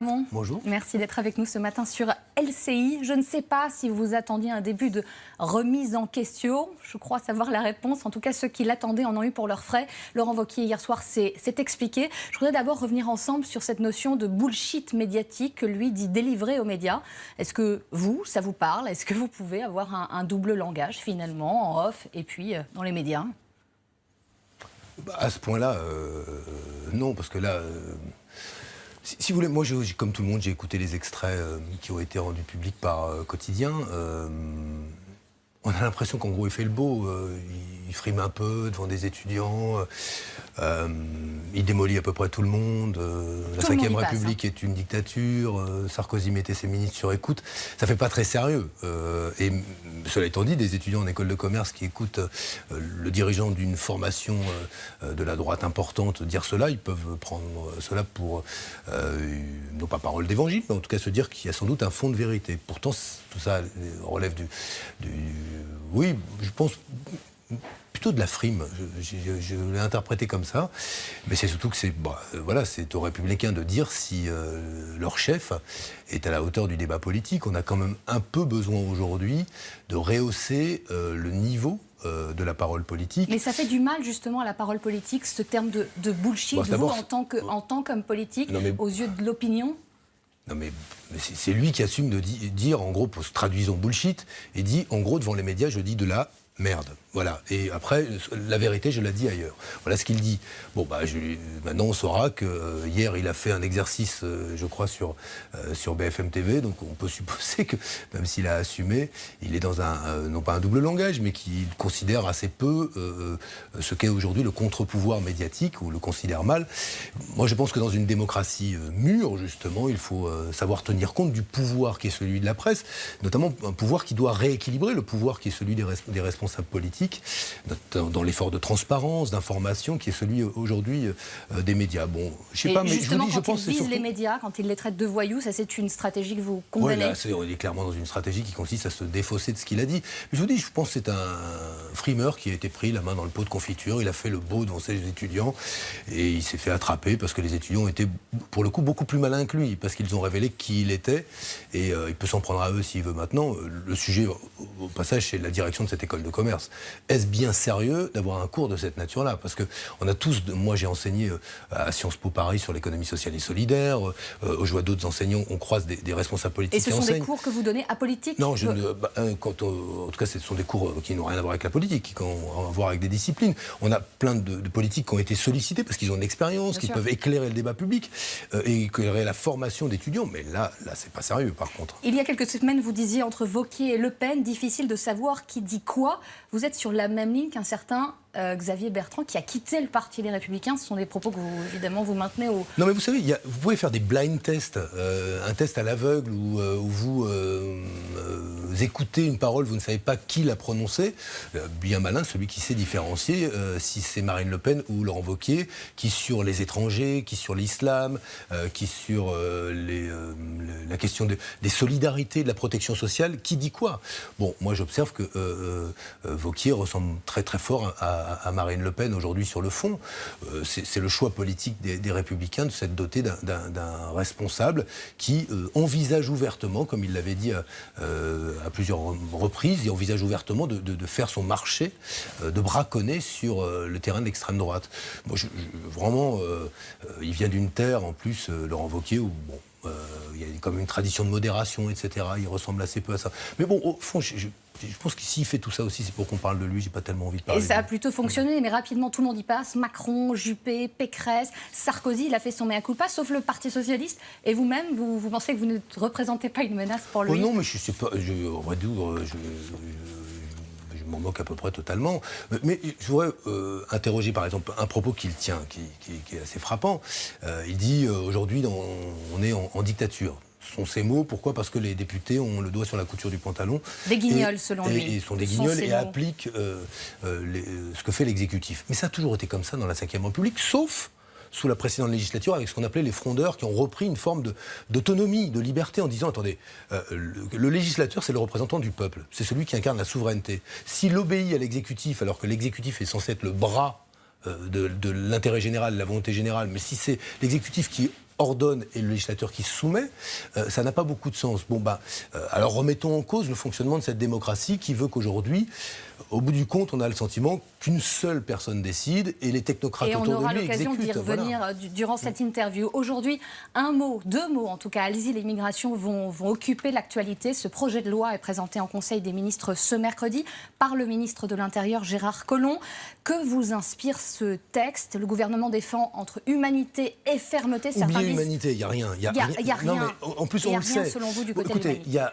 Bon, Bonjour. merci d'être avec nous ce matin sur LCI. Je ne sais pas si vous attendiez un début de remise en question. Je crois savoir la réponse. En tout cas, ceux qui l'attendaient en ont eu pour leurs frais. Laurent Wauquiez, hier soir, s'est expliqué. Je voudrais d'abord revenir ensemble sur cette notion de bullshit médiatique que lui dit délivrer aux médias. Est-ce que vous, ça vous parle? Est-ce que vous pouvez avoir un double langage, finalement, en off et puis dans les médias? À ce point-là, non, parce que là... Si vous voulez, moi, comme tout le monde, j'ai écouté les extraits qui ont été rendus publics par Quotidien. On a l'impression qu'en gros, il fait le beau. Il frime un peu devant des étudiants. Il démolit à peu près tout le monde. La Ve République est une dictature. Sarkozy mettait ses ministres sur écoute. Ça fait pas très sérieux. Et cela étant dit, des étudiants en école de commerce qui écoutent le dirigeant d'une formation de la droite importante dire cela, ils peuvent prendre cela pour, non pas parole d'évangile, mais en tout cas se dire qu'il y a sans doute un fond de vérité. Pourtant, tout ça relève oui, je pense plutôt de la frime. Je l'ai interprété comme ça. Mais c'est surtout que c'est aux Républicains de dire si leur chef est à la hauteur du débat politique. On a quand même un peu besoin aujourd'hui de rehausser le niveau de la parole politique. Mais ça fait du mal justement à la parole politique, ce terme de bullshit, vous en tant qu'homme politique, aux yeux de l'opinion? Non mais c'est lui qui assume de dire, en gros, traduisons bullshit, et dit, en gros, devant les médias, je dis de la merde. Voilà. Et après, la vérité, je la dis ailleurs. Voilà ce qu'il dit. Bon, maintenant, on saura que hier, il a fait un exercice, je crois, sur BFM TV. Donc, on peut supposer que, même s'il a assumé, il est dans non pas un double langage, mais qu'il considère assez peu ce qu'est aujourd'hui le contre-pouvoir médiatique, ou le considère mal. Moi, je pense que dans une démocratie mûre, justement, il faut savoir tenir compte du pouvoir qui est celui de la presse, notamment un pouvoir qui doit rééquilibrer le pouvoir qui est celui des responsables politiques, dans l'effort de transparence, d'information, qui est celui aujourd'hui des médias. Bon, je sais pas, mais justement, je pense quand il vise les médias, quand il les traite de voyous, ça c'est une stratégie que vous condamnez? Ouais, là, on est clairement dans une stratégie qui consiste à se défausser de ce qu'il a dit. Mais je vous dis, je pense que c'est un frimeur qui a été pris la main dans le pot de confiture. Il a fait le beau devant ses étudiants et il s'est fait attraper parce que les étudiants étaient, pour le coup, beaucoup plus malins que lui, parce qu'ils ont révélé qui il était et il peut s'en prendre à eux s'il veut maintenant. Le sujet, au passage, c'est la direction de cette école de commerce. Est-ce bien sérieux d'avoir un cours de cette nature-là? Parce que on a tous, moi j'ai enseigné à Sciences Po Paris sur l'économie sociale et solidaire, je vois d'autres enseignants, on croise des responsables politiques qui enseignent. Et ce sont des cours que vous donnez apolitiques? Non, en tout cas ce sont des cours qui n'ont rien à voir avec la politique, qui ont à voir avec des disciplines. On a plein de politiques qui ont été sollicités parce qu'ils ont une expérience, qui peuvent éclairer le débat public et éclairer la formation d'étudiants. Mais là c'est pas sérieux par contre. Il y a quelques semaines, vous disiez entre Wauquiez et Le Pen, difficile de savoir qui dit quoi. Vous êtes sur la même ligne qu'un certain Xavier Bertrand qui a quitté le Parti Les Républicains. Ce sont des propos que vous, évidemment, vous maintenez au... Non mais vous savez, vous pouvez faire des blind tests, un test à l'aveugle où vous écoutez une parole, vous ne savez pas qui l'a prononcée. Bien malin celui qui sait différencier si c'est Marine Le Pen ou Laurent Wauquiez, qui sur les étrangers, qui sur l'islam, qui sur la question des solidarités, de la protection sociale, qui dit quoi? Bon, moi j'observe que Wauquiez ressemble très très fort à Marine Le Pen aujourd'hui sur le fond. C'est le choix politique des Républicains de s'être doté d'un responsable qui envisage ouvertement, comme il l'avait dit à plusieurs reprises, il envisage ouvertement de faire son marché, de braconner sur le terrain de l'extrême droite. Moi, vraiment, il vient d'une terre, en plus, Laurent Wauquiez, où il y a comme une tradition de modération, etc. Il ressemble assez peu à ça. Mais bon, au fond, je pense que s'il fait tout ça aussi, c'est pour qu'on parle de lui. J'ai pas tellement envie de parler. Et ça a plutôt fonctionné, mais rapidement, tout le monde y passe. Macron, Juppé, Pécresse, Sarkozy, il a fait son mea culpa, sauf le Parti Socialiste. Et vous-même, vous pensez que vous ne représentez pas une menace pour lui? Non, mais je sais pas. On va dire, je m'en moque à peu près totalement. Mais je voudrais interroger, par exemple, un propos qu'il tient, qui est assez frappant. Il dit, aujourd'hui, on est en dictature. Ce sont ces mots. Pourquoi? Parce que les députés ont le doigt sur la couture du pantalon. Des guignols, selon lui. Ils sont des guignols et appliquent ce que fait l'exécutif. Mais ça a toujours été comme ça dans la Ve République, sauf sous la précédente législature, avec ce qu'on appelait les frondeurs, qui ont repris une forme d'autonomie, de liberté, en disant, attendez, le législateur, c'est le représentant du peuple. C'est celui qui incarne la souveraineté. S'il obéit à l'exécutif, alors que l'exécutif est censé être le bras de l'intérêt général, de la volonté générale, mais si c'est l'exécutif qui ordonne et le législateur qui se soumet, ça n'a pas beaucoup de sens. Alors remettons en cause le fonctionnement de cette démocratie qui veut qu'aujourd'hui, au bout du compte, on a le sentiment qu'une seule personne décide et les technocrates autour de lui exécutent. Et on aura l'occasion d'y revenir durant cette interview. Aujourd'hui, deux mots en tout cas, asile et immigration vont occuper l'actualité. Ce projet de loi est présenté en Conseil des ministres ce mercredi par le ministre de l'Intérieur Gérard Collomb. Que vous inspire ce texte? Le gouvernement défend entre humanité et fermeté. Oubliez l'humanité, il n'y a rien. Il n'y a rien. Non, mais en plus, on le sait. Selon vous, du côté Écoutez, de l'humanité.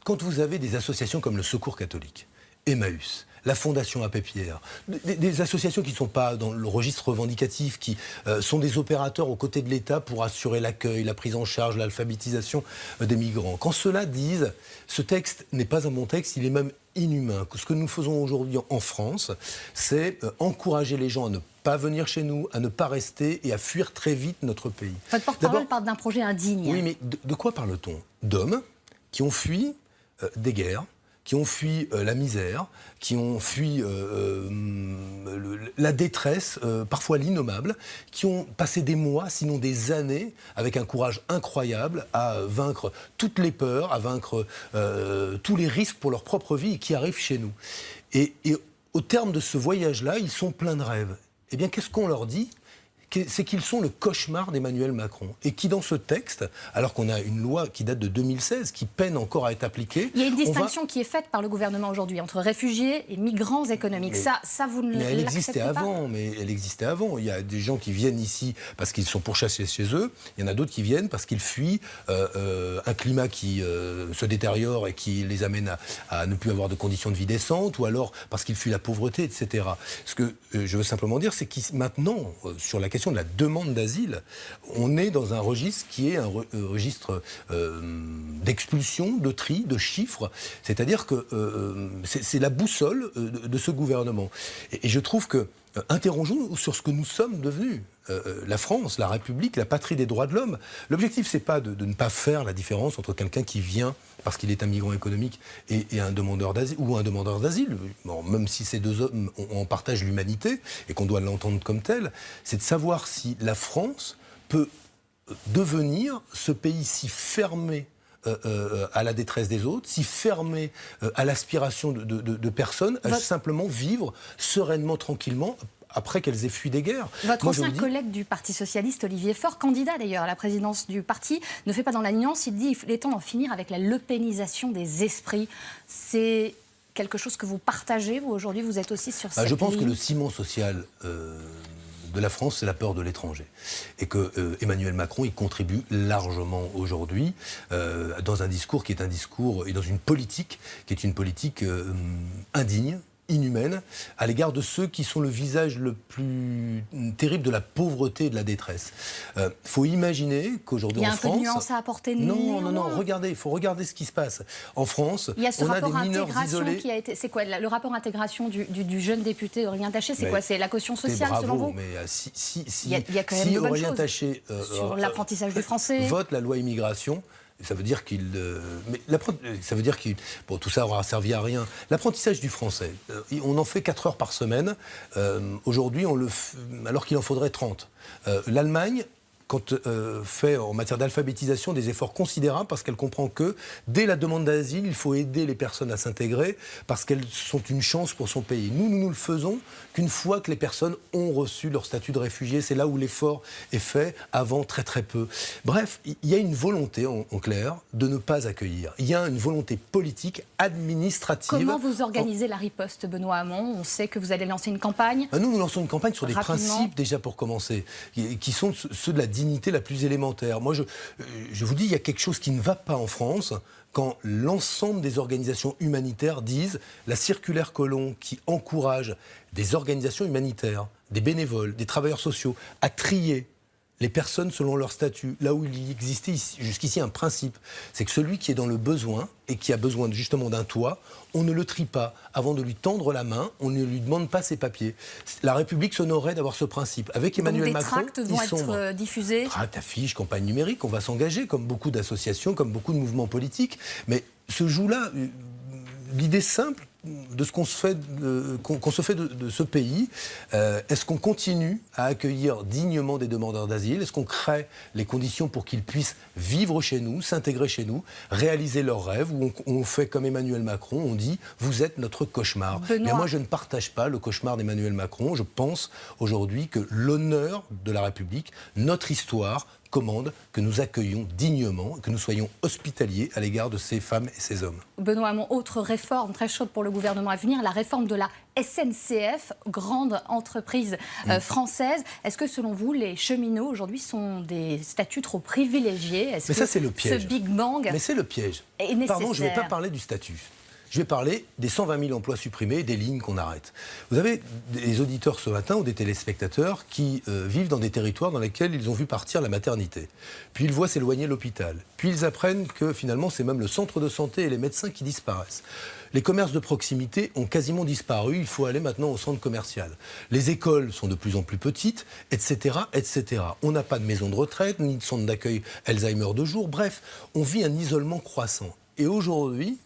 quand vous avez des associations comme le Secours catholique, Emmaüs, la Fondation Abbé Pierre, des associations qui ne sont pas dans le registre revendicatif, qui sont des opérateurs aux côtés de l'État pour assurer l'accueil, la prise en charge, l'alphabétisation des migrants. Quand ceux-là disent « ce texte n'est pas un bon texte, il est même inhumain », ce que nous faisons aujourd'hui en France, c'est encourager les gens à ne pas venir chez nous, à ne pas rester et à fuir très vite notre pays. Votre porte-parole parle d'un projet indigne. Oui, mais de quoi parle-t-on? D'hommes qui ont fui des guerres, qui ont fui la misère, qui ont fui la détresse, parfois l'innommable, qui ont passé des mois, sinon des années, avec un courage incroyable, à vaincre toutes les peurs, à vaincre tous les risques pour leur propre vie et qui arrivent chez nous. Et au terme de ce voyage-là, ils sont pleins de rêves. Eh bien, qu'est-ce qu'on leur dit ? C'est qu'ils sont le cauchemar d'Emmanuel Macron. Et qui, dans ce texte, alors qu'on a une loi qui date de 2016, qui peine encore à être appliquée... Il y a une distinction qui est faite par le gouvernement aujourd'hui entre réfugiés et migrants économiques. Ça, vous ne l'acceptez pas ? Elle existait avant. Il y a des gens qui viennent ici parce qu'ils sont pourchassés chez eux. Il y en a d'autres qui viennent parce qu'ils fuient un climat qui se détériore et qui les amène à ne plus avoir de conditions de vie décentes, ou alors parce qu'ils fuient la pauvreté, etc. Ce que je veux simplement dire, c'est que maintenant, sur la question de la demande d'asile, on est dans un registre qui est un registre d'expulsion, de tri, de chiffres. C'est-à-dire que c'est la boussole de ce gouvernement. Et je trouve que, interrogeons-nous sur ce que nous sommes devenus. La France, la République, la patrie des droits de l'homme. L'objectif, c'est pas de ne pas faire la différence entre quelqu'un qui vient parce qu'il est un migrant économique et un demandeur d'asile, ou un demandeur d'asile, bon, même si ces deux hommes on partage l'humanité et qu'on doit l'entendre comme tel, c'est de savoir si la France peut devenir ce pays si fermé à la détresse des autres, si fermé à l'aspiration de personnes, à simplement vivre sereinement, tranquillement, après qu'elles aient fui des guerres. Votre ancien collègue du Parti Socialiste, Olivier Faure, candidat d'ailleurs à la présidence du parti, ne fait pas dans la nuance, il dit qu'il est temps d'en finir avec la lepénisation des esprits. C'est quelque chose que vous partagez, vous aujourd'hui, vous êtes aussi sur cette Je pense ligne. que le ciment social de la France, c'est la peur de l'étranger. Et que Emmanuel Macron y contribue largement aujourd'hui dans un discours qui est un discours, et dans une politique qui est une politique indigne, inhumaine, à l'égard de ceux qui sont le visage le plus terrible de la pauvreté et de la détresse. Faut imaginer qu'aujourd'hui en France... Il y a un peu de nuance à apporter. Non, regardez, il faut regarder ce qui se passe. En France, il y a ce on a rapport des mineurs intégration isolés... qui a été... C'est quoi le rapport intégration du jeune député Aurélien Taché? C'est quoi? C'est la caution sociale, selon vous? Mais il y a quand même de bonnes Aurélien choses Taché sur l'apprentissage du français. Vote la loi immigration... Ça veut dire qu'il... Bon, tout ça aura servi à rien. L'apprentissage du français, on en fait 4 heures par semaine. Aujourd'hui, alors qu'il en faudrait 30. L'Allemagne fait en matière d'alphabétisation des efforts considérables parce qu'elle comprend que dès la demande d'asile, il faut aider les personnes à s'intégrer parce qu'elles sont une chance pour son pays. Nous le faisons qu'une fois que les personnes ont reçu leur statut de réfugié. C'est là où l'effort est fait, avant très très peu. Bref, il y a une volonté, en clair, de ne pas accueillir. Il y a une volonté politique, administrative. Comment vous organisez la riposte, Benoît Hamon? On sait que vous allez lancer une campagne. Nous lançons une campagne sur des Rapidement. principes, déjà pour commencer, qui sont ceux de la dignité la plus élémentaire. Moi, je vous dis, il y a quelque chose qui ne va pas en France quand l'ensemble des organisations humanitaires disent la circulaire Collomb qui encourage des organisations humanitaires, des bénévoles, des travailleurs sociaux à trier les personnes selon leur statut, là où il existait jusqu'ici un principe, c'est que celui qui est dans le besoin et qui a besoin justement d'un toit, on ne le trie pas. Avant de lui tendre la main, on ne lui demande pas ses papiers. La République s'honorait d'avoir ce principe. Avec Emmanuel Macron, des tracts vont être diffusés. Tracts, affiches, campagne numérique, on va s'engager comme beaucoup d'associations, comme beaucoup de mouvements politiques. Mais ce joug-là, l'idée simple, de ce qu'on se fait, qu'on se fait de ce pays. Est-ce qu'on continue à accueillir dignement des demandeurs d'asile? Est-ce qu'on crée les conditions pour qu'ils puissent vivre chez nous, s'intégrer chez nous, réaliser leurs rêves? Ou on fait comme Emmanuel Macron, on dit « vous êtes notre cauchemar ». Mais moi, je ne partage pas le cauchemar d'Emmanuel Macron. Je pense aujourd'hui que l'honneur de la République, notre histoire, commande que nous accueillions dignement, que nous soyons hospitaliers à l'égard de ces femmes et ces hommes. Benoît Hamon, autre réforme très chaude pour le gouvernement à venir, la réforme de la SNCF, grande entreprise française. Est-ce que selon vous, les cheminots aujourd'hui sont des statuts trop privilégiés? Mais ça, c'est le piège. Ce Big Bang Mais c'est le piège. Est nécessaire. Pardon, je ne vais pas parler du statut. Je vais parler des 120 000 emplois supprimés, des lignes qu'on arrête. Vous avez des auditeurs ce matin ou des téléspectateurs qui vivent dans des territoires dans lesquels ils ont vu partir la maternité. Puis ils voient s'éloigner l'hôpital. Puis ils apprennent que finalement c'est même le centre de santé et les médecins qui disparaissent. Les commerces de proximité ont quasiment disparu. Il faut aller maintenant au centre commercial. Les écoles sont de plus en plus petites, etc., etc. On n'a pas de maison de retraite, ni de centre d'accueil Alzheimer de jour. Bref, on vit un isolement croissant. Et aujourd'hui,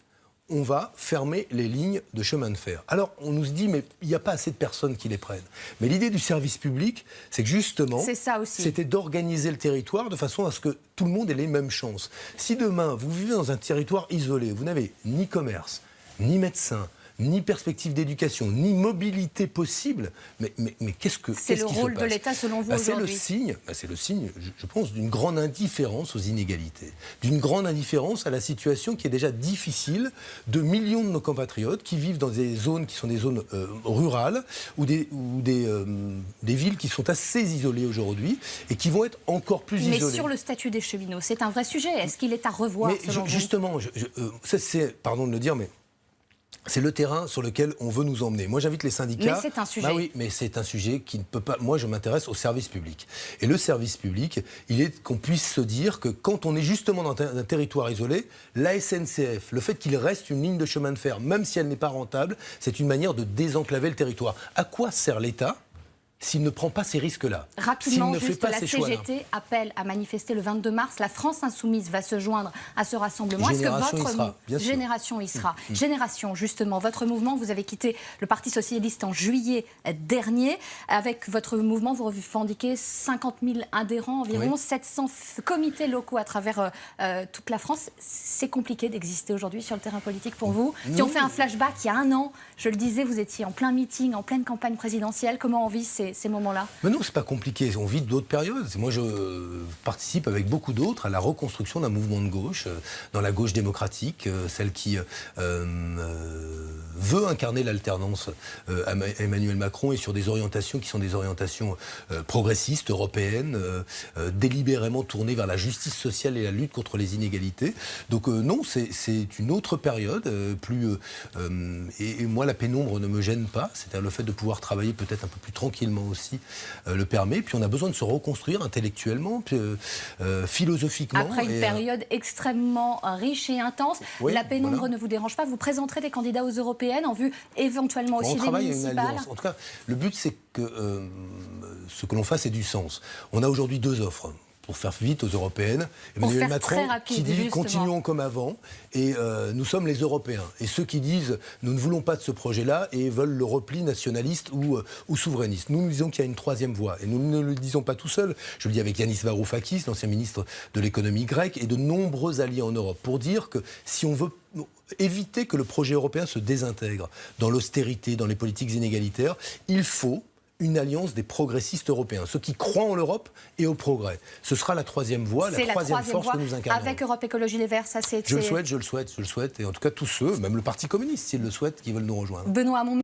on va fermer les lignes de chemin de fer. Alors, on nous dit, mais il n'y a pas assez de personnes qui les prennent. Mais l'idée du service public, c'est que justement, c'était d'organiser le territoire de façon à ce que tout le monde ait les mêmes chances. Si demain, vous vivez dans un territoire isolé, vous n'avez ni commerce, ni médecin, ni perspective d'éducation, ni mobilité possible. Mais qu'est-ce qui se passe ? C'est le rôle de l'État, selon vous, aujourd'hui. C'est le signe, je pense, d'une grande indifférence aux inégalités, d'une grande indifférence à la situation qui est déjà difficile de millions de nos compatriotes qui vivent dans des zones qui sont des zones rurales ou des villes qui sont assez isolées aujourd'hui et qui vont être encore plus isolées. Mais sur le statut des cheminots, c'est un vrai sujet. Est-ce qu'il est à revoir, selon vous ? Justement, ça c'est, pardon de le dire, mais c'est le terrain sur lequel on veut nous emmener. Moi, j'invite les syndicats... Mais c'est un sujet. Bah oui, mais c'est un sujet qui ne peut pas... Moi, je m'intéresse au service public. Et le service public, il est qu'on puisse se dire que quand on est justement dans un territoire isolé, la SNCF, le fait qu'il reste une ligne de chemin de fer, même si elle n'est pas rentable, c'est une manière de désenclaver le territoire. À quoi sert l'État s'il ne prend pas ces risques-là? Rapidement, juste, la CGT appelle à manifester le 22 mars. La France Insoumise va se joindre à ce rassemblement. Génération y sera. Génération, justement, votre mouvement, vous avez quitté le Parti Socialiste en juillet dernier. Avec votre mouvement, vous revendiquez 50 000 adhérents environ, 700 comités locaux à travers toute la France. C'est compliqué d'exister aujourd'hui sur le terrain politique pour vous. Si on fait un flashback, il y a un an, je le disais, vous étiez en plein meeting, en pleine campagne présidentielle. Comment on vit ces moments-là? Mais non, c'est pas compliqué. On vit d'autres périodes. Moi, je participe avec beaucoup d'autres à la reconstruction d'un mouvement de gauche, dans la gauche démocratique, celle qui veut incarner l'alternance à Emmanuel Macron et sur des orientations qui sont des orientations progressistes, européennes, délibérément tournées vers la justice sociale et la lutte contre les inégalités. Donc non, c'est une autre période, et moi, la pénombre ne me gêne pas. C'est-à-dire le fait de pouvoir travailler peut-être un peu plus tranquillement aussi le permet. Puis on a besoin de se reconstruire intellectuellement, philosophiquement. Après une période extrêmement riche et intense, la pénombre ne vous dérange pas? Vous présenterez des candidats aux européennes en vue éventuellement aussi des municipales? En tout cas, le but c'est que ce que l'on fasse ait du sens. On a aujourd'hui deux offres. Pour faire vite aux européennes, Emmanuel Macron qui dit justement, continuons comme avant, et nous sommes les Européens. Et ceux qui disent nous ne voulons pas de ce projet-là et veulent le repli nationaliste ou souverainiste. Nous disons qu'il y a une troisième voie, et nous ne le disons pas tout seul. Je le dis avec Yanis Varoufakis, l'ancien ministre de l'économie grecque, et de nombreux alliés en Europe, pour dire que si on veut éviter que le projet européen se désintègre dans l'austérité, dans les politiques inégalitaires, il faut une alliance des progressistes européens, ceux qui croient en l'Europe et au progrès. Ce sera la troisième voie, la troisième force que nous incarnons. Avec Europe Écologie Les Verts, ça c'est... Je le souhaite, et en tout cas tous ceux, même le Parti communiste, s'ils le souhaitent, qui veulent nous rejoindre. Benoît Hamon.